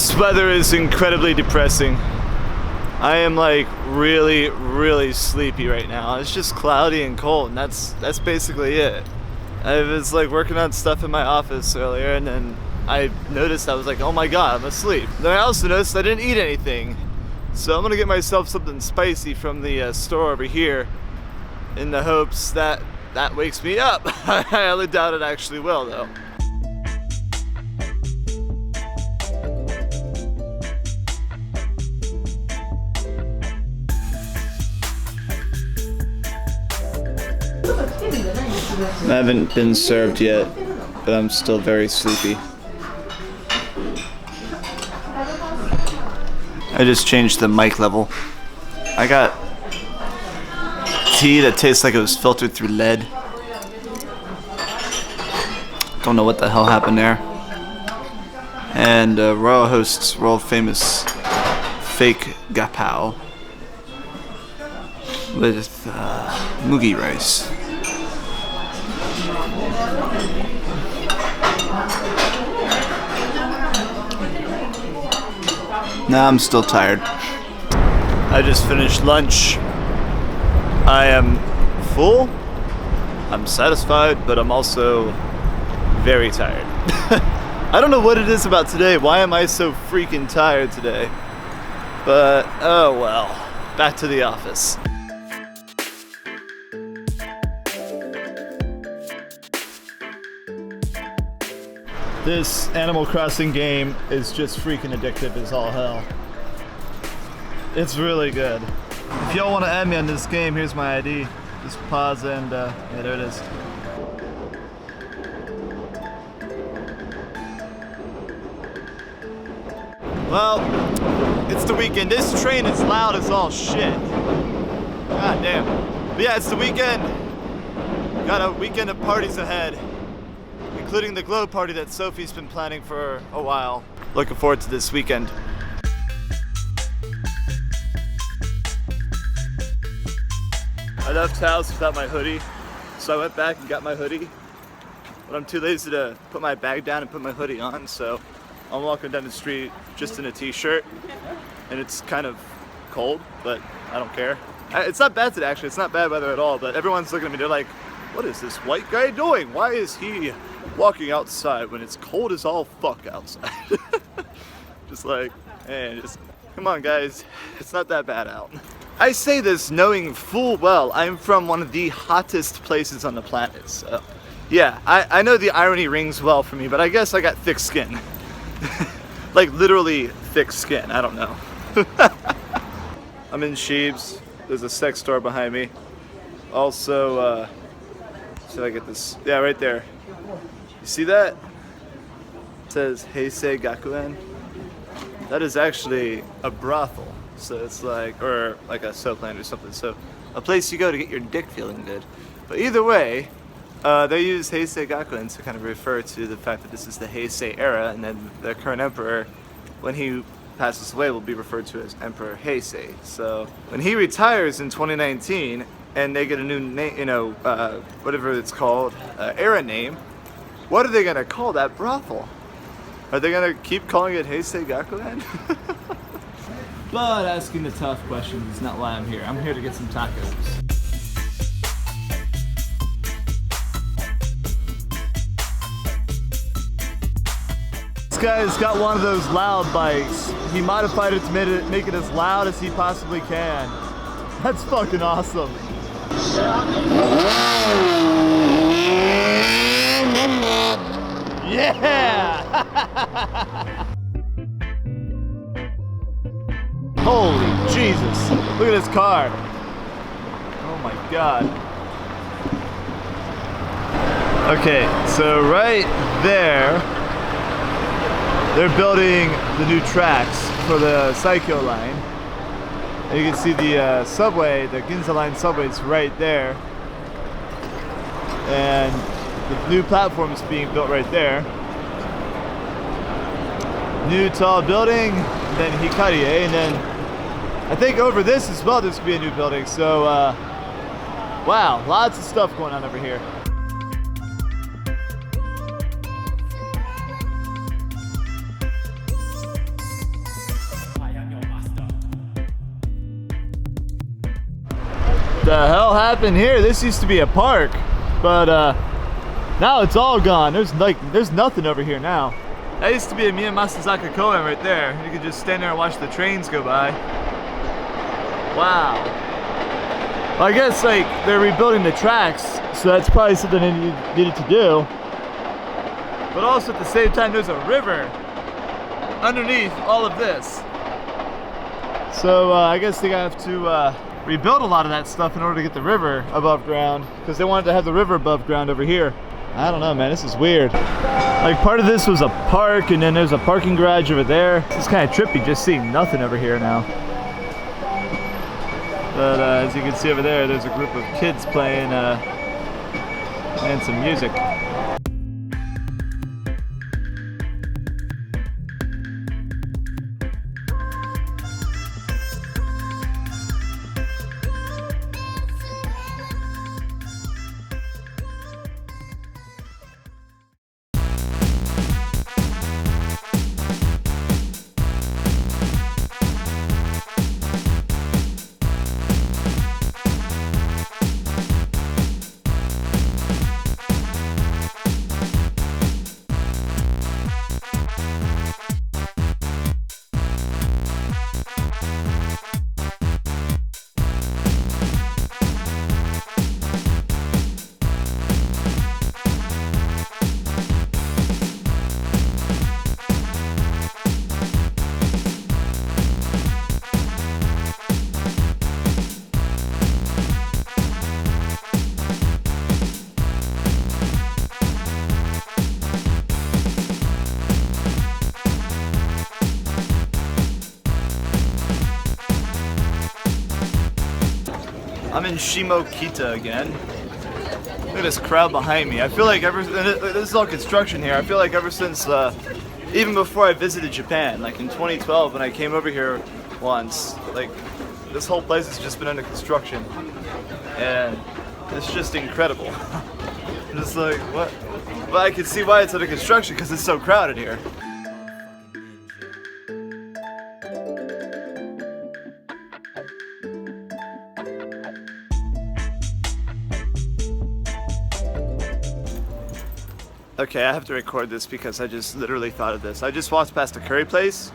This weather is incredibly depressing. I am like really sleepy right now. It's just cloudy and cold, and that's basically it. I was like working on stuff in my office earlier, and then I noticed, I was like, oh my god, I'm asleep. Then I also noticed I didn't eat anything. So I'm gonna get myself something spicy from the store over here in the hopes that that wakes me up. I highly doubt it actually will though. I haven't been served yet, but I'm still very sleepy. I just changed the mic level. I got tea that tastes like it was filtered through lead. Don't know what the hell happened there. And Royal Host's world famous fake gapaw with mugi rice. Nah, I'm still tired. I just finished lunch. I am full. I'm satisfied, but I'm also very tired. I don't know what it is about today. Why am I so freaking tired today? But, oh well. Back to the office. This Animal Crossing game is just freaking addictive as all hell. It's really good. If y'all want to add me on this game, here's my ID. Just pause and, yeah, there it is. Well, it's the weekend. This train is loud as all shit. God damn. But yeah, it's the weekend. Got a weekend of parties ahead, including the Glowparty that Sophie's been planning for a while. Looking forward to this weekend. I left house without my hoodie, so I went back and got my hoodie. But I'm too lazy to put my bag down and put my hoodie on, so I'm walking down the street just in a t-shirt, and it's kind of cold, but I don't care. It's not bad today, actually. It's not bad weather at all, but everyone's looking at me, they're like, what is this white guy doing? Why is he walking outside when it's cold as all fuck outside? Just like, man, just come on guys, it's not that bad out. I say this knowing full well I'm from one of the hottest places on the planet, so yeah, I know the irony rings well for me, but I guess I got thick skin. Like literally thick skin, I don't know. I'm in Sheebs, there's a sex store behind me. Also, should I get this? Yeah, right there. You see that? It says Heisei Gakuen. That is actually a brothel. So it's like, or like a soap land or something. So a place you go to get your dick feeling good. But either way, they use Heisei Gakuen to kind of refer to the fact that this is the Heisei era, and then the current emperor, when he passes away, will be referred to as Emperor Heisei. So when he retires in 2019, and they get a new name, you know, whatever it's called, era name, what are they gonna call that brothel? Are they gonna keep calling it Heisei Gakuen? But asking the tough questions is not why I'm here. I'm here to get some tacos. This guy's got one of those loud bikes. He modified it to make it as loud as he possibly can. That's fucking awesome. Yeah! Holy Jesus! Look at this car. Oh my god. Okay, so right there, they're building the new tracks for the Saikyo line. And you can see the subway, the Ginza line subway is right there. And the new platform is being built right there. New tall building, and then Hikarie, and then I think over this as well there's going to be a new building. So, wow, lots of stuff going on over here. The hell happened here? This used to be a park, but now it's all gone. There's nothing over here now. That used to be a Miyamasazaka Koen right there. You could just stand there and watch the trains go by. Wow. Well, I guess like they're rebuilding the tracks, so that's probably something they needed to do. But also at the same time, there's a river underneath all of this. So I guess they have to rebuild a lot of that stuff in order to get the river above ground, because they wanted to have the river above ground over here. I don't know, man, this is weird. Like part of this was a park, and then there's a parking garage over there. It's kind of trippy just seeing nothing over here now. But as you can see over there, there's a group of kids playing some music. I'm in Shimokita again. Look at this crowd behind me. I feel like this is all construction here. I feel like ever since, even before I visited Japan, like in 2012 when I came over here once, like this whole place has just been under construction. And it's just incredible. I'm just like, what? But I can see why it's under construction, because it's so crowded here. Okay, I have to record this because I just literally thought of this. I just walked past a curry place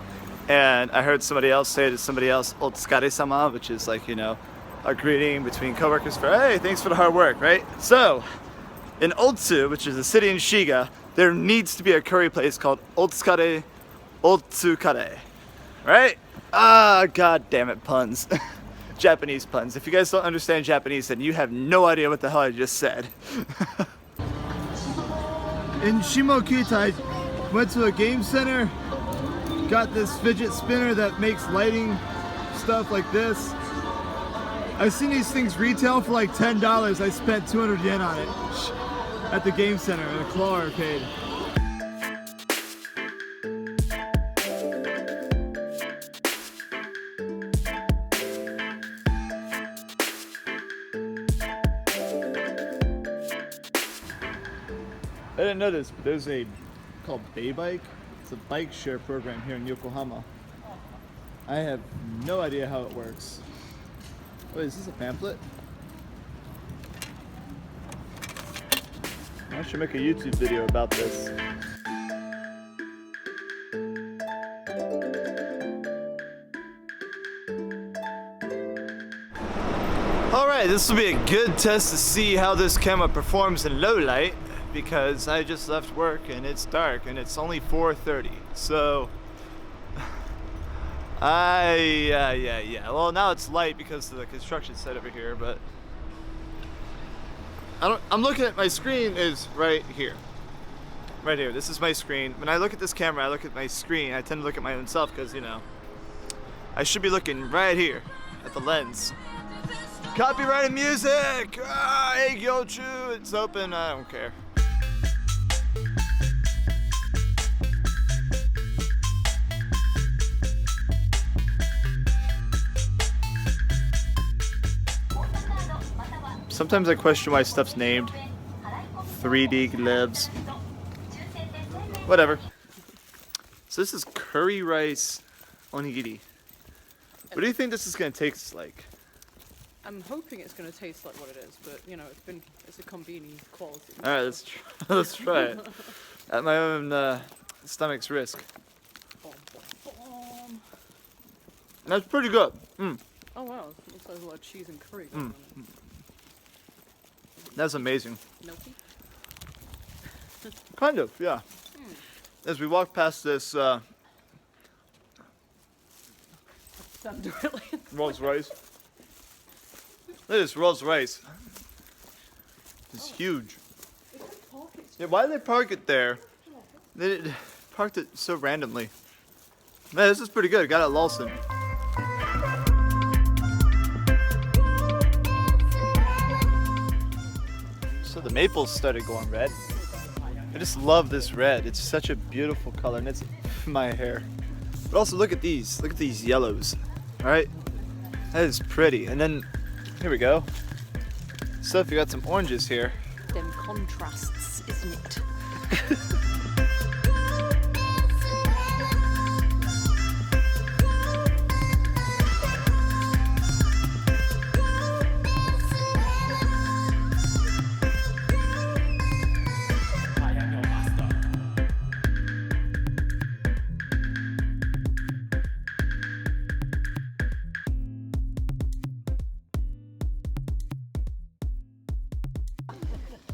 and I heard somebody else say to somebody else, "Otsukare-sama," which is like, you know, a greeting between coworkers for, hey, thanks for the hard work, right? So, in Otsu, which is a city in Shiga, there needs to be a curry place called Otsukare, right? Ah, god damn it, puns. Japanese puns. If you guys don't understand Japanese, then you have no idea what the hell I just said. In Shimokita, I went to a game center, got this fidget spinner that makes lighting stuff like this. I've seen these things retail for like $10. I spent 200 yen on it at the game center, at a claw arcade. I didn't know this, but there's a called Bay Bike. It's a bike share program here in Yokohama. I have no idea how it works. Wait, is this a pamphlet? I should make a YouTube video about this. Alright, this will be a good test to see how this camera performs in low light, because I just left work and it's dark and it's only 4:30. So yeah. Well, now it's light because of the construction site over here, but I'm looking at my screen is right here. Right here. This is my screen. When I look at this camera, I look at my screen. I tend to look at my own self because, you know, I should be looking right here at the lens. Copyrighted music! Ah, hey, Gyochu, it's open. I don't care. Sometimes I question why stuff's named 3D Glebs. Whatever. So this is curry rice onigiri. What do you think this is gonna taste like? I'm hoping it's going to taste like what it is, but you know, it's a convenient quality. All right, let's try it at my own stomach's risk. Bom, bom, bom. That's pretty good. Oh wow, it looks like a lot of cheese and curry going on it. That's amazing. Milky? Kind of, yeah. As we walk past this Rolls Royce. Look at this Rolls Royce. It's huge. Yeah, why did they park it there? They parked it so randomly. Man, this is pretty good. Got it at Lawson. So the maples started going red. I just love this red. It's such a beautiful color, and it's my hair. But also look at these. Look at these yellows. All right, that is pretty. And then here we go. So if you got some oranges here. Them contrasts, isn't it?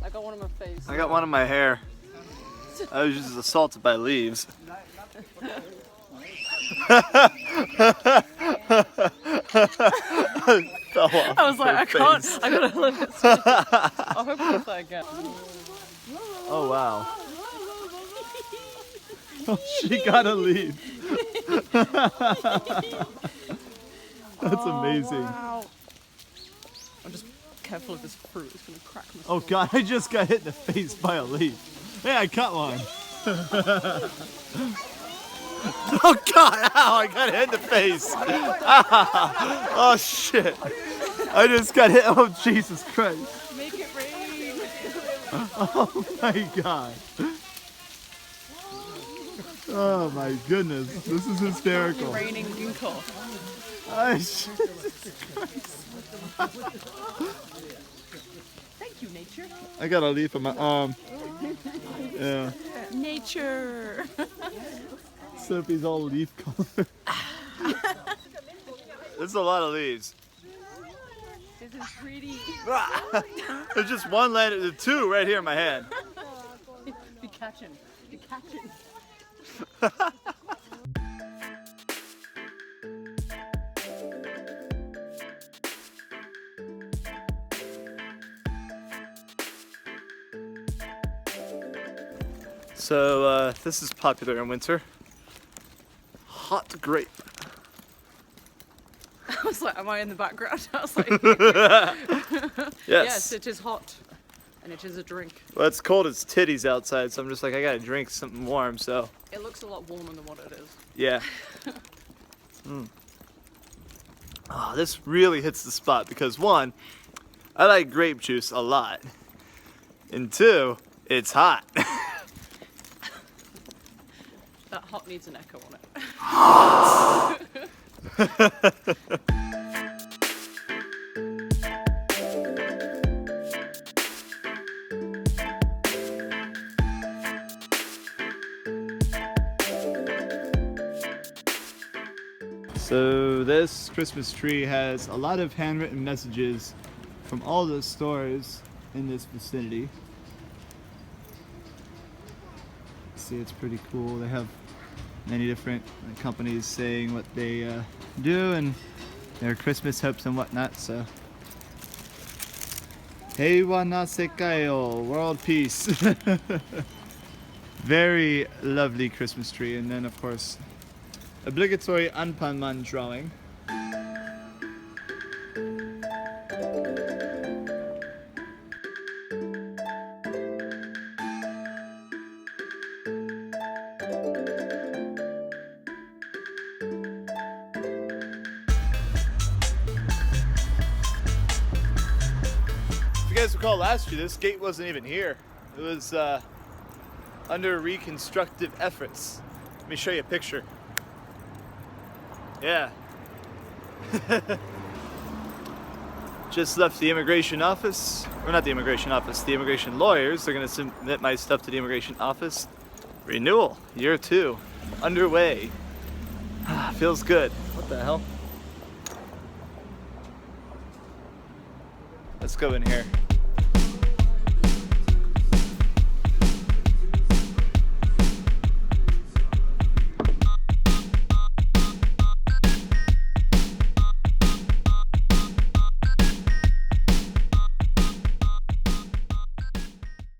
I got one on my face. I got one in my hair. I was just assaulted by leaves. Fell off I was like, I can't. face. I gotta let it sit. I hope I get that again. Oh wow. Oh, she got a leaf. That's amazing. Wow. I'm just careful of this fruit. It's gonna crack my Oh skull. god, I just got hit in the face by a leaf. Hey, I cut one. Oh god, ow, I got hit in the face. Oh shit. I just got hit. Oh Jesus Christ. Make it rain. Oh my god. Oh my goodness. This is hysterical. Raining Ginkgo. Oh, shit. Thank you, nature. I got a leaf on my arm. Yeah. Nature. Sophie's all leaf color. There's a lot of leaves. This is pretty. There's just one landed, two right here in my hand. Be catching. Be catching. So this is popular in winter. Hot grape. I was like, am I in the background? I was like, Yes. it is hot. And it is a drink. Well, it's cold as titties outside, so I'm just like, I gotta drink something warm, so. It looks a lot warmer than what it is. Yeah. Oh, this really hits the spot because one, I like grape juice a lot. And two, it's hot. That hot needs an echo on it. So this Christmas tree has a lot of handwritten messages from all the stores in this vicinity. See, it's pretty cool. They have many different companies saying what they do and their Christmas hopes and whatnot. So, Heiwa na sekai o, world peace. Very lovely Christmas tree, and then of course, obligatory Anpanman drawing. If you guys recall last year, this gate wasn't even here. It was under reconstructive efforts. Let me show you a picture. Yeah. Just left the immigration office, or not the immigration office, the immigration lawyers. They're gonna submit my stuff to the immigration office. Renewal, year 2, underway. Feels good. What the hell? Let's go in here.